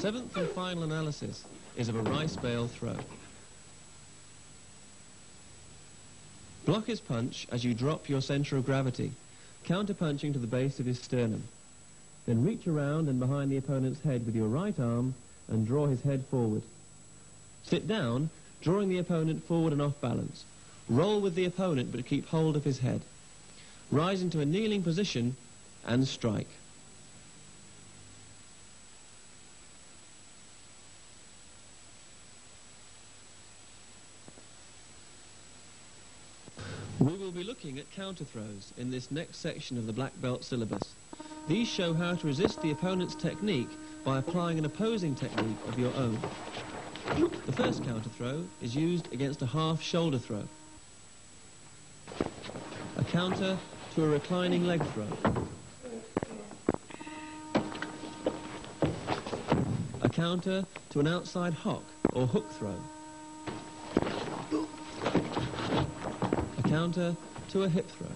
seventh and final analysis is of a rice bale throw. Block his punch as you drop your centre of gravity, counter-punching to the base of his sternum. Then reach around and behind the opponent's head with your right arm and draw his head forward. Sit down, drawing the opponent forward and off balance. Roll with the opponent but keep hold of his head. Rise into a kneeling position and strike. We will be looking at counter throws in this next section of the black belt syllabus. These show how to resist the opponent's technique by applying an opposing technique of your own. The first counter throw is used against a half shoulder throw. A counter to a reclining leg throw. A counter to an outside hock or hook throw. A counter to a hip throw.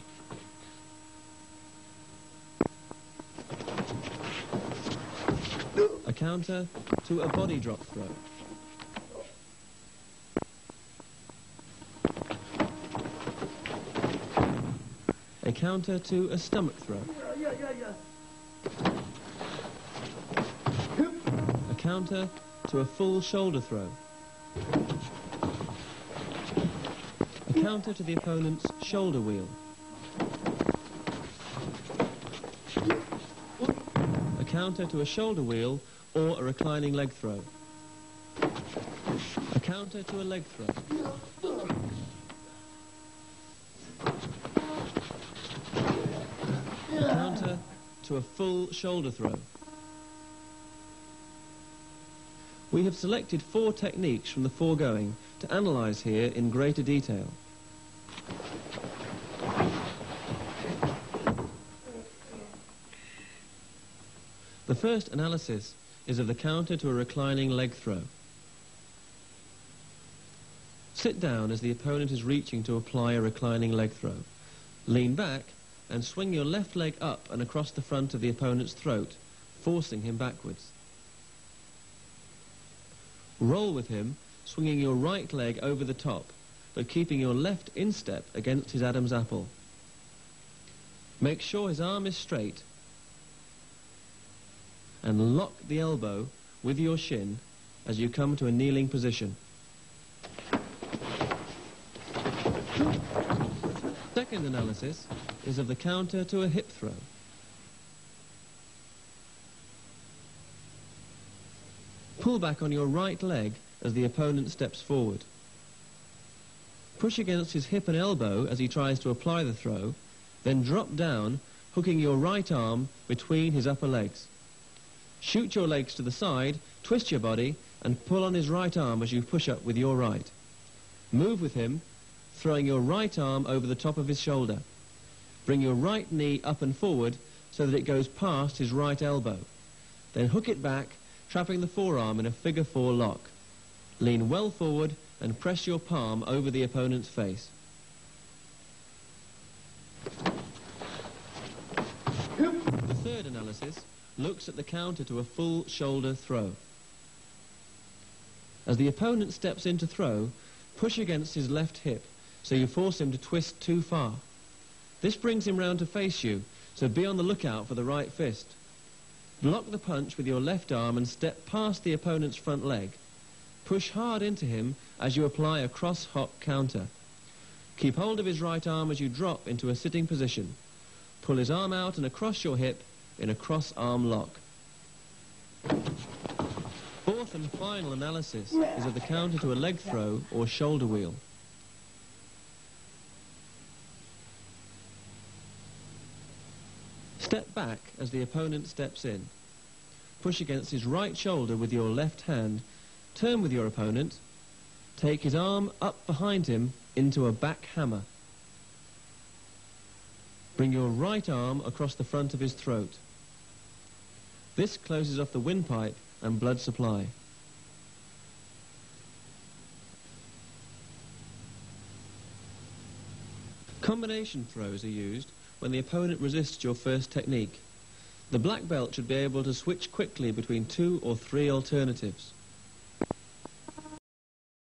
A counter to a body drop throw. A counter to a stomach throw. A counter to a full shoulder throw. A counter to the opponent's shoulder wheel. A counter to a shoulder wheel or a reclining leg throw. A counter to a leg throw. A counter to a full shoulder throw. We have selected 4 techniques from the foregoing to analyse here in greater detail. The first analysis is of the counter to a reclining leg throw. Sit down as the opponent is reaching to apply a reclining leg throw. Lean back and swing your left leg up and across the front of the opponent's throat, forcing him backwards. Roll with him, swinging your right leg over the top, but keeping your left instep against his Adam's apple. Make sure his arm is straight and lock the elbow with your shin as you come to a kneeling position. Second analysis is of the counter to a hip throw. Pull back on your right leg as the opponent steps forward. Push against his hip and elbow as he tries to apply the throw, then drop down, hooking your right arm between his upper legs. Shoot your legs to the side, twist your body, and pull on his right arm as you push up with your right. Move with him, throwing your right arm over the top of his shoulder. Bring your right knee up and forward so that it goes past his right elbow. Then hook it back, trapping the forearm in a figure 4 lock. Lean well forward and press your palm over the opponent's face. The third analysis looks at the counter to a full shoulder throw. As the opponent steps in to throw, push against his left hip so you force him to twist too far. This brings him round to face you, so be on the lookout for the right fist. Block the punch with your left arm and step past the opponent's front leg. Push hard into him as you apply a cross-hop counter. Keep hold of his right arm as you drop into a sitting position. Pull his arm out and across your hip in a cross-arm lock. Fourth and final analysis is of the counter to a leg throw or shoulder wheel. Step back as the opponent steps in. Push against his right shoulder with your left hand. Turn with your opponent. Take his arm up behind him into a back hammer. Bring your right arm across the front of his throat. This closes off the windpipe and blood supply. Combination throws are used when the opponent resists your first technique. The black belt should be able to switch quickly between 2 or 3 alternatives.